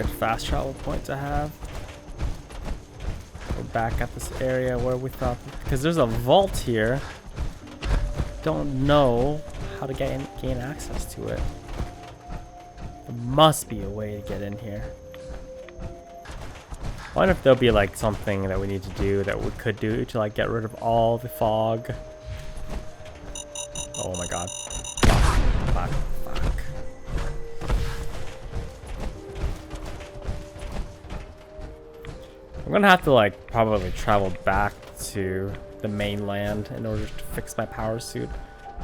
Good fast travel point to have. We're back at this area where we thought, because there's a vault here. Don't know how to gain access to it. There must be a way to get in here. I wonder if there'll be like something that we need to do that we could do to like get rid of all the fog. Oh my god. Fuck. I'm gonna have to like probably travel back to the mainland in order to fix my power suit,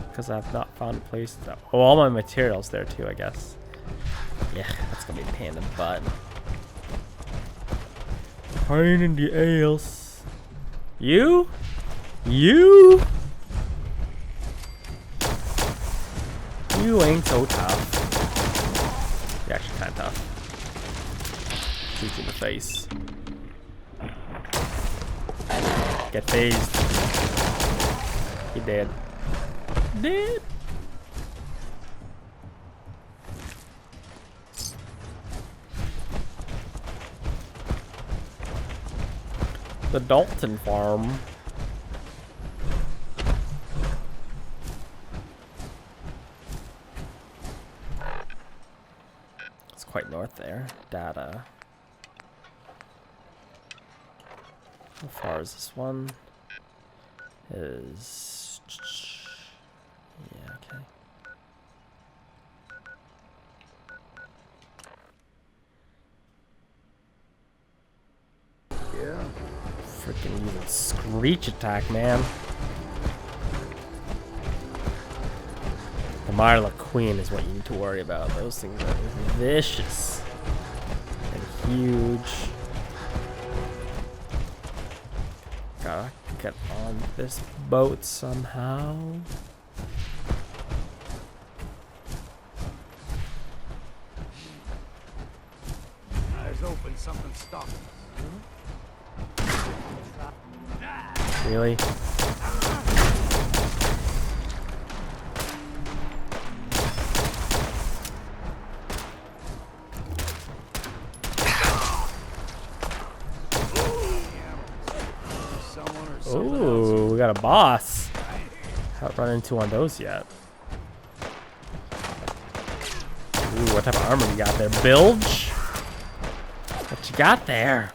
because I've not found a place to, oh, all my materials there too, I guess. Yeah, that's gonna be a pain in the butt. Pain in the ass. You ain't so tough. You're actually kind of tough. Shoot you in the face. Get phased. He dead. Dead. The Dalton farm. It's quite north there. Data. How far is this one? Is yeah, okay. Yeah. Freaking even screech attack, man. The Mirelurk Queen is what you need to worry about. Those things are vicious and huge. Gotta get on this boat somehow. Eyes open, something stopped. Really? Ooh, we got a boss. Haven't run into one of those yet. Ooh, what type of armor you got there? Bilge? What you got there?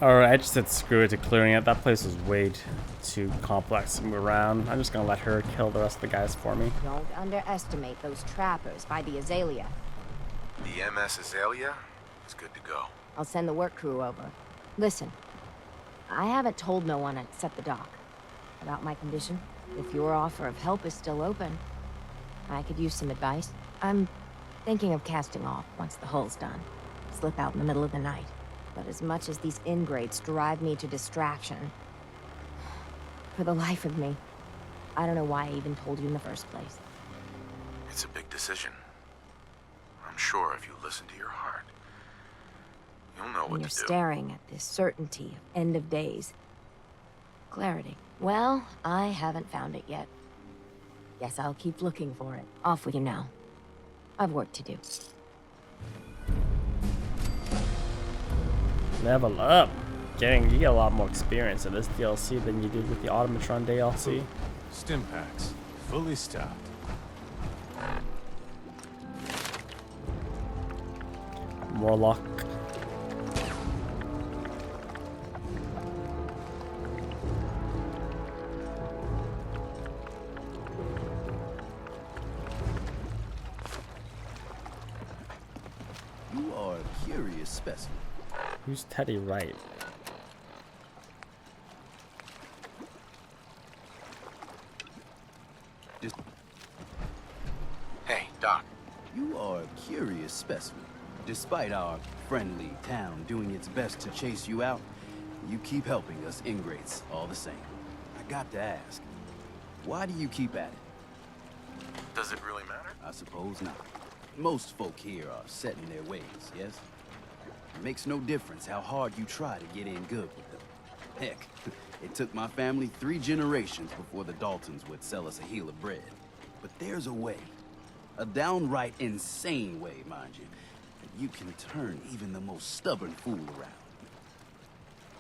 Alright, I just said screw it to clearing it. That place was way too complex to move around. I'm just gonna let her kill the rest of the guys for me. Don't underestimate those trappers by the Azalea. The MS Azalea is good to go. I'll send the work crew over. Listen, I haven't told no one except the doc about my condition. If your offer of help is still open, I could use some advice. I'm thinking of casting off once the hull's done. Slip out in the middle of the night. But as much as these ingrates drive me to distraction, for the life of me, I don't know why I even told you in the first place. It's a big decision. I'm sure if you listen to your heart, you'll know When what you're to do. staring at this certainty of end of days. Clarity. Well, I haven't found it yet. Guess I'll keep looking for it. Off with you now. I've work to do. Level up. You get a lot more experience in this DLC than you did with the Automatron DLC. Stim packs, fully stocked. More luck. You are a curious specimen. Who's Teddy Wright? Hey, Doc. You are a curious specimen. Despite our friendly town doing its best to chase you out, you keep helping us ingrates all the same. I got to ask, why do you keep at it? Does it really matter? I suppose not. Most folk here are set in their ways, yes? It makes no difference how hard you try to get in good with them. Heck, it took my family 3 generations before the Daltons would sell us a heel of bread. But there's a way. A downright insane way, mind you. You can turn even the most stubborn fool around.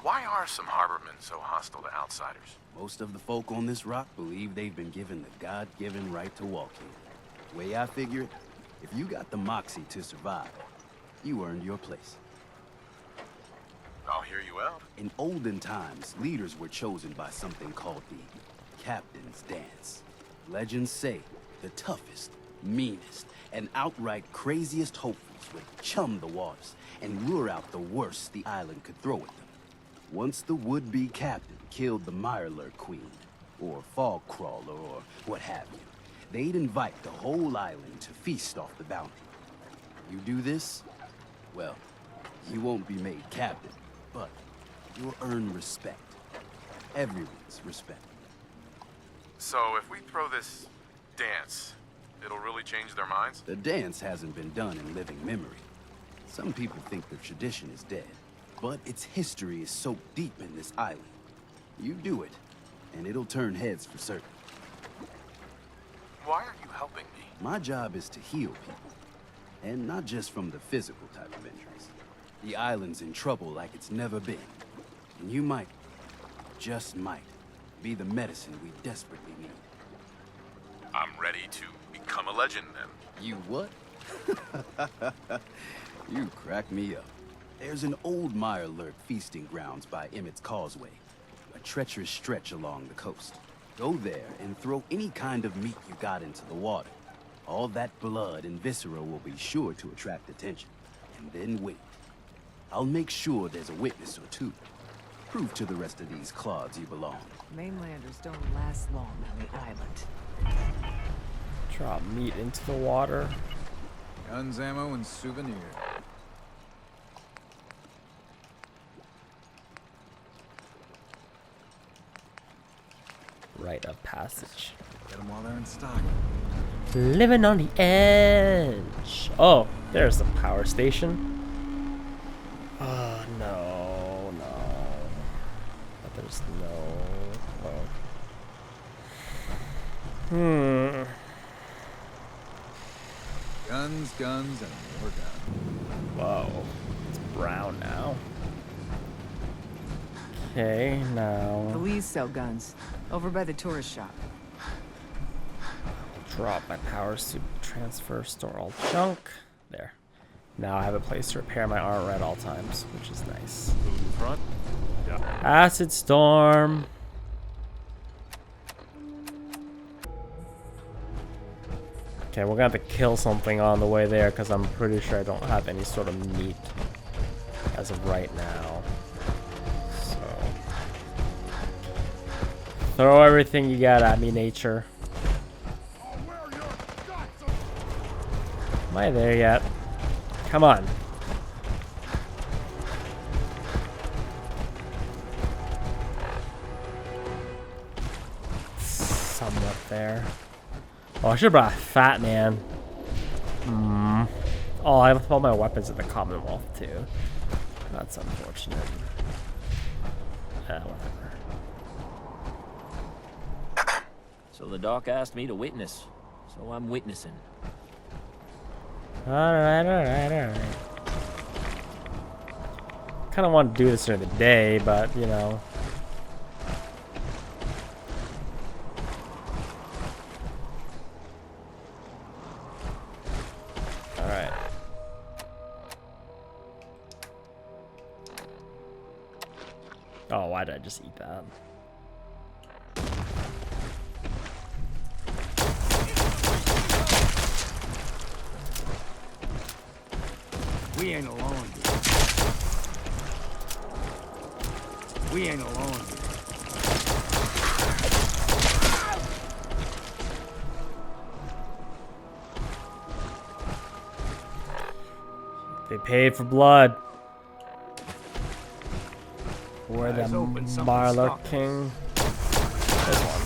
Why are some harbormen so hostile to outsiders? Most of the folk on this rock believe they've been given the God-given right to walk here. The way I figure it, if you got the moxie to survive, you earned your place. I'll hear you out. In olden times, leaders were chosen by something called the Captain's Dance. Legends say the toughest, meanest, and outright craziest hopefuls would chum the waters and lure out the worst the island could throw at them. Once the would-be captain killed the Mirelurk queen, or fog crawler, or what have you, they'd invite the whole island to feast off the bounty. You do this, well, you won't be made captain, but you'll earn respect. Everyone's respect. So if we throw this dance, it'll really change their minds? The dance hasn't been done in living memory. Some people think the tradition is dead, but its history is soaked deep in this island. You do it, and it'll turn heads for certain. Why are you helping me? My job is to heal people, and not just from the physical type of injuries. The island's in trouble like it's never been, and you might, just might, be the medicine we desperately need. I'm ready to become a legend then. You what? You crack me up. There's an old Mirelurk feasting grounds by Emmett's Causeway, a treacherous stretch along the coast. Go there and throw any kind of meat you got into the water. All that blood and viscera will be sure to attract attention. And then wait. I'll make sure there's a witness or two. Prove to the rest of these clods you belong. Mainlanders don't last long on the island. Drop meat into the water. Guns, ammo, and souvenirs. Rite of passage. Get them while they're in stock. Living on the edge. Oh, there's the power station. Oh, no. But there's no... Oh. Guns, and more guns. Whoa. It's brown now. Okay, now... Police sell guns. Over by the tourist shop. Drop my power suit, transfer, store all junk. There. Now I have a place to repair my armor at all times, which is nice. Move in front. Yeah. Acid storm. Okay, we're gonna have to kill something on the way there because I'm pretty sure I don't have any sort of meat as of right now. So throw everything you got at me, nature. Am I there yet? Come on. Somewhat there. Oh, I should have brought a fat man. Oh, I left all my weapons at the Commonwealth too. That's unfortunate. Whatever. So the doc asked me to witness, so I'm witnessing. Alright. Kind of want to do this during the day, but you know. Alright. Oh, why did I just eat that? We ain't alone here. We ain't alone here. They paid for blood. We're the Eyes open, something's Mirelurk stalking us. King. This one.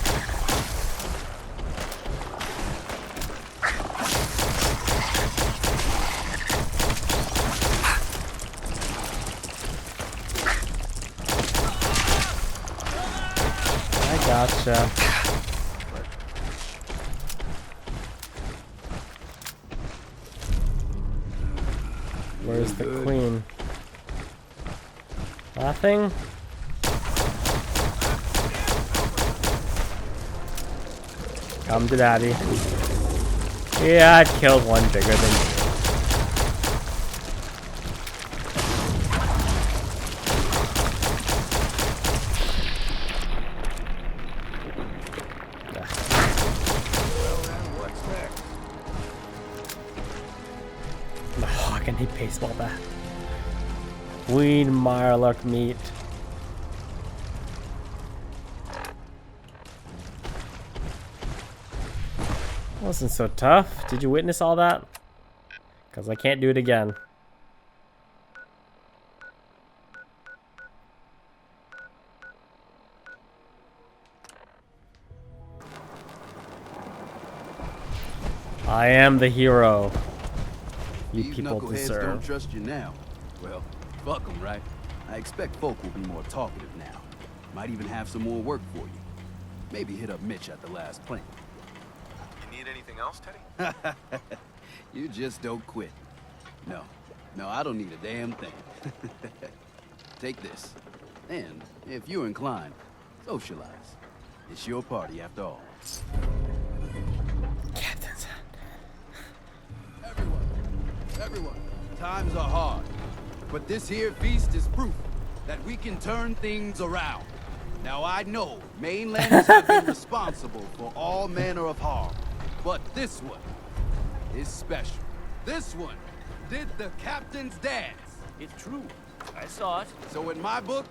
Gotcha. Where's the Good. queen? Nothing? Come to daddy. Yeah, I killed one bigger than you. What's there? Oh, I can need baseball bat. Queen Mirelurk meat. Wasn't so tough. Did you witness all that? Because I can't do it again. I am the hero you These people knuckleheads deserve. don't trust you now. Well, fuck them, right? I expect folk will be more talkative now. Might even have some more work for you. Maybe hit up Mitch at the last plant. You need anything else, Teddy? You just don't quit. No, I don't need a damn thing. Take this. And, if you're inclined, socialize. It's your party after all. Captain's Everyone, times are hard. But this here feast is proof that we can turn things around. Now I know mainlanders have been responsible for all manner of harm. But this one is special. This one did the captain's dance. It's true. I saw it. So in my book,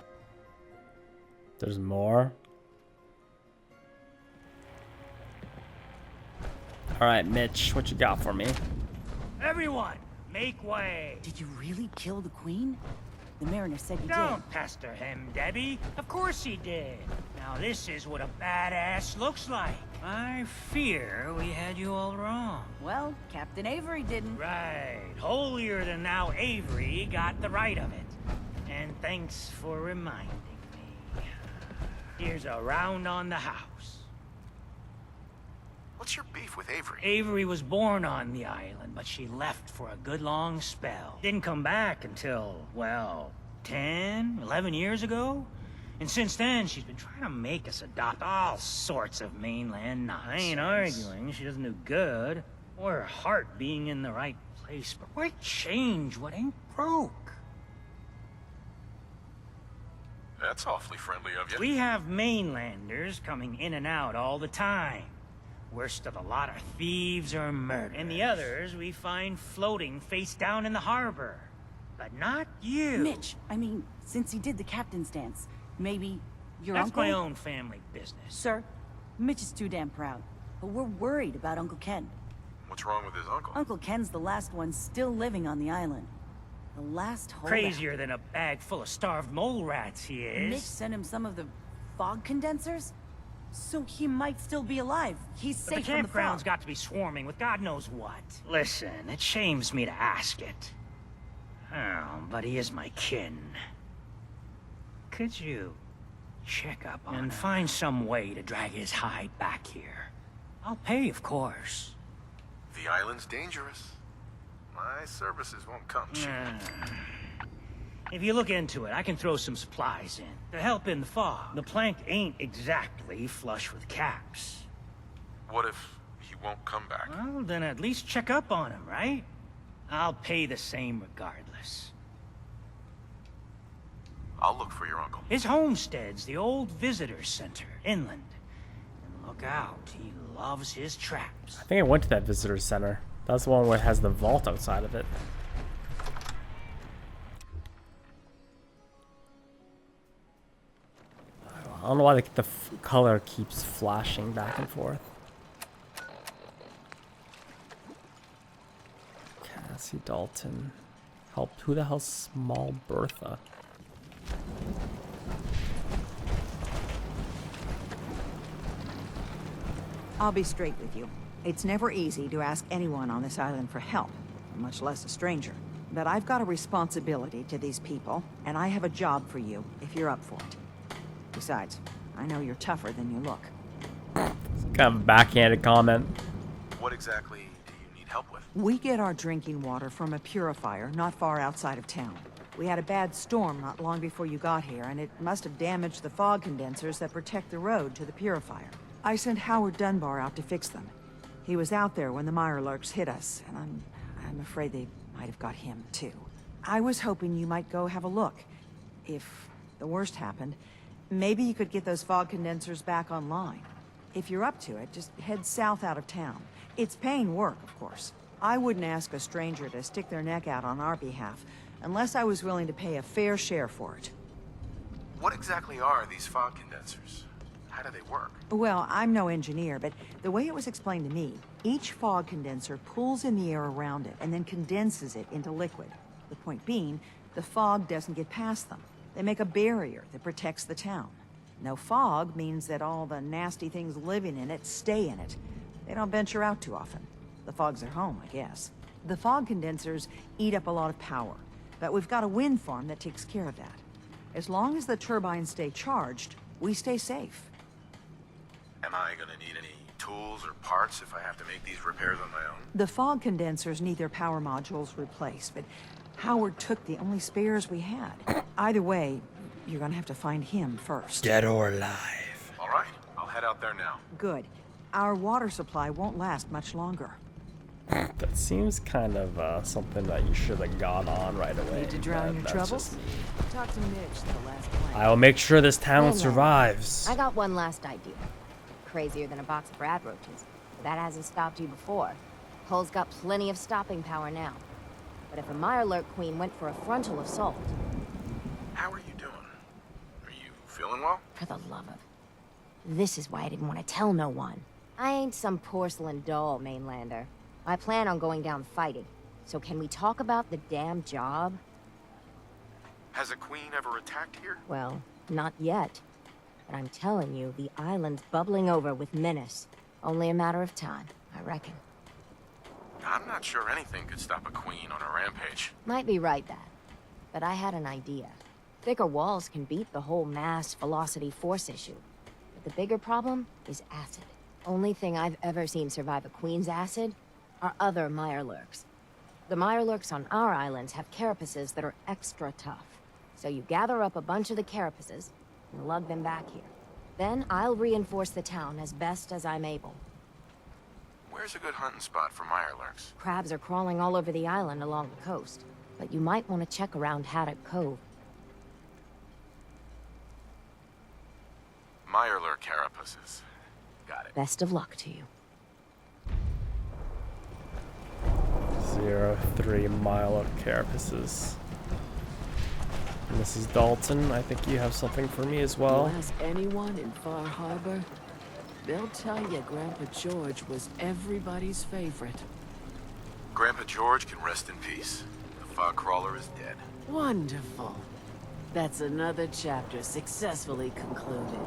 There's more. Alright, Mitch, what you got for me? Everyone, make way. Did you really kill the queen? The mariner said you Don't pester him, Debbie. Of course he did. Now this is what a badass looks like. I fear we had you all wrong. did. Well, Captain Avery didn't. Right. Holier than thou Avery got the right of it. And thanks for reminding me. Here's a round on the house. What's your beef with Avery? Avery was born on the island, but she left for a good long spell. Didn't come back until, well, 10, 11 years ago. And since then, she's been trying to make us adopt all sorts of mainland nonsense. I ain't arguing she doesn't do good, or her heart being in the right place, but why change what ain't broke? That's awfully friendly of you. We have mainlanders coming in and out all the time. Worst of the lot are thieves or murderers. And the others we find floating face down in the harbor. But not you. Mitch, I mean, since he did the captain's dance, maybe your That's uncle? my own family business. Sir, Mitch is too damn proud. But we're worried about Uncle Ken. What's wrong with his uncle? Uncle Ken's the last one still living on the island. The last holdout. Crazier than a bag full of starved mole rats he is. Mitch sent him some of the fog condensers? So he might still be alive. He's But the safe from the campground's fog. got to be swarming with God knows what. Listen, it shames me to ask it. Oh, but he is my kin. Could you check up on and find some way to drag his hide back here? I'll pay, of course. The island's dangerous. My services won't come cheap. If you look into it, I can throw some supplies in to help in the fog. The plank ain't exactly flush with caps. What if he won't come back? Well, then at least check up on him, right? I'll pay the same regardless. I'll look for your uncle. His homestead's the old visitor center, inland. And look out, he loves his traps. I think I went to that visitor center. That's the one where it has the vault outside of it. I don't know why the color keeps flashing back and forth. Cassie Dalton. Help. Who the hell's Small Bertha? I'll be straight with you. It's never easy to ask anyone on this island for help, much less a stranger. But I've got a responsibility to these people, and I have a job for you if you're up for it. Besides, I know you're tougher than you look. Kind of a backhanded comment. What exactly do you need help with? We get our drinking water from a purifier not far outside of town. We had a bad storm not long before you got here, and it must have damaged the fog condensers that protect the road to the purifier. I sent Howard Dunbar out to fix them. He was out there when the Mirelurks hit us, and I'm afraid they might have got him, too. I was hoping you might go have a look. If the worst happened, maybe you could get those fog condensers back online. If you're up to it, just head south out of town. It's paying work, of course. I wouldn't ask a stranger to stick their neck out on our behalf, unless I was willing to pay a fair share for it. What exactly are these fog condensers? How do they work? Well, I'm no engineer, but the way it was explained to me, each fog condenser pulls in the air around it and then condenses it into liquid. The point being, the fog doesn't get past them. They make a barrier that protects the town. No fog means that all the nasty things living in it stay in it. They don't venture out too often. The fog's their home, I guess. The fog condensers eat up a lot of power, but we've got a wind farm that takes care of that. As long as the turbines stay charged, we stay safe. Am I gonna need any tools or parts if I have to make these repairs on my own? The fog condensers need their power modules replaced, but Howard took the only spares we had. Either way, you're gonna have to find him first. Dead or alive. All right, I'll head out there now. Good. Our water supply won't last much longer. That seems kind of something that you should have got on right away. Need to drown your That's troubles? just me. Talk to Mitch, the last plan. I will make sure this town Wait a minute. survives. I got one last idea. Crazier than a box of rat roaches. That hasn't stopped you before. Hull's got plenty of stopping power now. But if a Mirelurk queen went for a frontal assault... How are you doing? Are you feeling well? For the love of... This is why I didn't want to tell no one. I ain't some porcelain doll, mainlander. I plan on going down fighting. So can we talk about the damn job? Has a queen ever attacked here? Well, not yet. But I'm telling you, the island's bubbling over with menace. Only a matter of time, I reckon. I'm not sure anything could stop a queen on a rampage. Might be right, that. But I had an idea. Thicker walls can beat the whole mass velocity force issue. But the bigger problem is acid. Only thing I've ever seen survive a queen's acid are other Mirelurks. The Mirelurks on our islands have carapaces that are extra tough. So you gather up a bunch of the carapaces and lug them back here. Then I'll reinforce the town as best as I'm able. Where's a good hunting spot for Mirelurks? Crabs are crawling all over the island along the coast, but you might want to check around Haddock Cove. Mirelurk carapaces. Got it. Best of luck to you. 03 mile of carapaces. Mrs. Dalton, I think you have something for me as well. Ask anyone in Far Harbor, they'll tell you Grandpa George was everybody's favorite. Grandpa George can rest in peace. The fog crawler is dead. Wonderful. That's another chapter successfully concluded.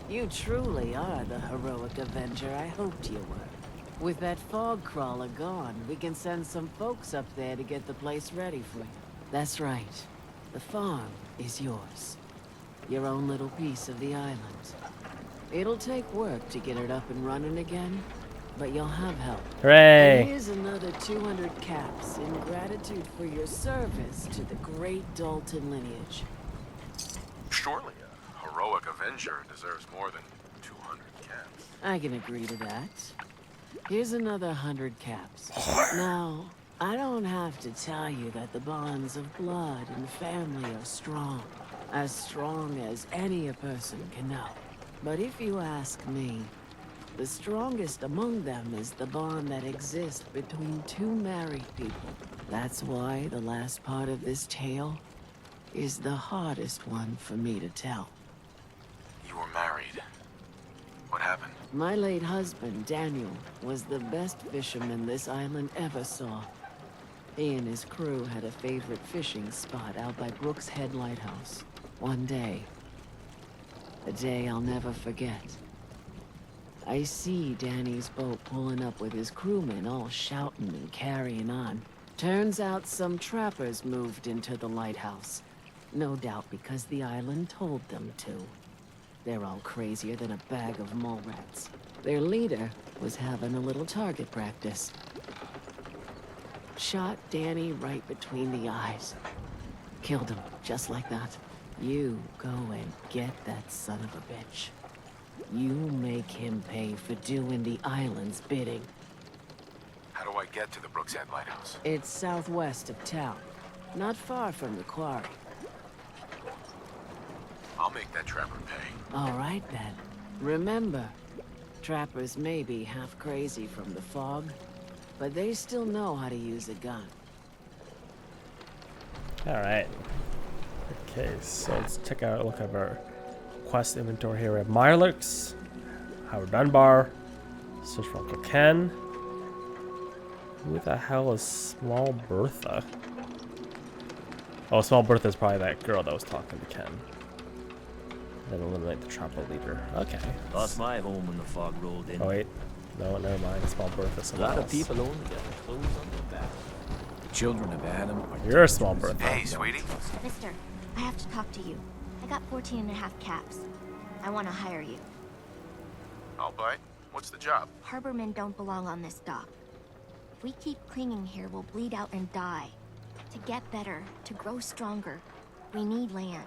You truly are the heroic Avenger I hoped you were. With that fog crawler gone, we can send some folks up there to get the place ready for you. That's right. The farm is yours. Your own little piece of the island. It'll take work to get it up and running again, but you'll have help. Hooray! And here's another 200 caps in gratitude for your service to the great Dalton lineage. Surely a heroic Avenger deserves more than 200 caps. I can agree to that. Here's another 100 caps. Now, I don't have to tell you that the bonds of blood and family are strong. As strong as any a person can know. But if you ask me, the strongest among them is the bond that exists between two married people. That's why the last part of this tale is the hardest one for me to tell. You were married. What happened? My late husband, Daniel, was the best fisherman this island ever saw. He and his crew had a favorite fishing spot out by Brooks Head Lighthouse. One day, a day I'll never forget. I see Danny's boat pulling up with his crewmen all shouting and carrying on. Turns out some trappers moved into the lighthouse. No doubt because the island told them to. They're all crazier than a bag of mole rats. Their leader was having a little target practice. Shot Danny right between the eyes. Killed him, just like that. You go and get that son of a bitch. You make him pay for doing the island's bidding. How do I get to the Brooks Head Lighthouse? It's southwest of town, not far from the quarry. I'll make that trapper pay. All right, then. Remember, trappers may be half crazy from the fog, but they still know how to use a gun. Alright. Okay, so let's check out, look at our quest inventory here. We have Mirelurks, Howard Dunbar, search for Uncle Ken. Who the hell is Small Bertha? Oh, Small Bertha is probably that girl that was talking to Ken. Then eliminate the trapper leader. Okay. Lost my home when the fog rolled in. Oh wait. No, never mind. Small Bertha. A lot of people only got their clothes on their back. The children of Adam are... You're a Small Bertha. Hey, sweetie. Mister, I have to talk to you. I got 14 and a half caps. I want to hire you. I'll bite. What's the job? Harbormen don't belong on this dock. If we keep clinging here, we'll bleed out and die. To get better, to grow stronger, we need land.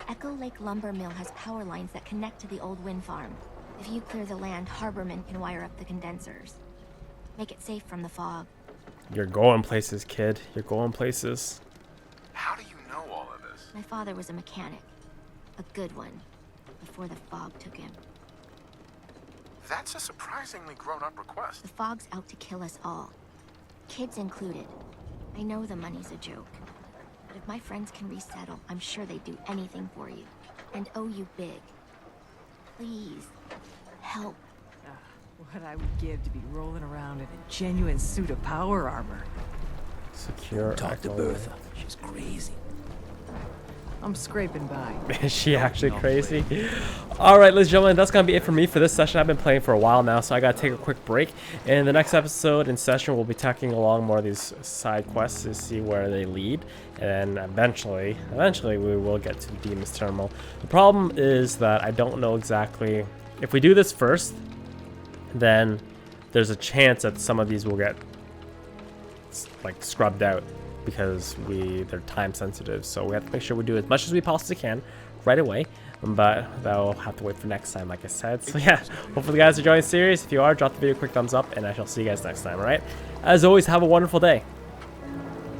Echo Lake Lumber Mill has power lines that connect to the old wind farm. If you clear the land, Harbormen can wire up the condensers. Make it safe from the fog. You're going places, kid. You're going places. How do you know all of this? My father was a mechanic. A good one. Before the fog took him. That's a surprisingly grown-up request. The fog's out to kill us all. Kids included. I know the money's a joke. But if my friends can resettle, I'm sure they'd do anything for you. And owe you big. Please. Help. What I would give to be rolling around in a genuine suit of power armor. Secure. Talk to Echo Bertha. She's crazy. I'm scraping by. Is she actually crazy? Alright, ladies and gentlemen, that's going to be it for me for this session. I've been playing for a while now, so I got to take a quick break. In the next episode and session, we'll be tucking along more of these side quests to see where they lead. And eventually we will get to the Demon's Terminal. The problem is that I don't know exactly... If we do this first, then there's a chance that some of these will get like scrubbed out, because they're time sensitive, so we have to make sure we do as much as we possibly can right away, but that'll have to wait for next time, like I said. So yeah, hopefully you guys are enjoying the series. If you are, drop the video a quick thumbs up, and I shall see you guys next time. All right, as always, have a wonderful day.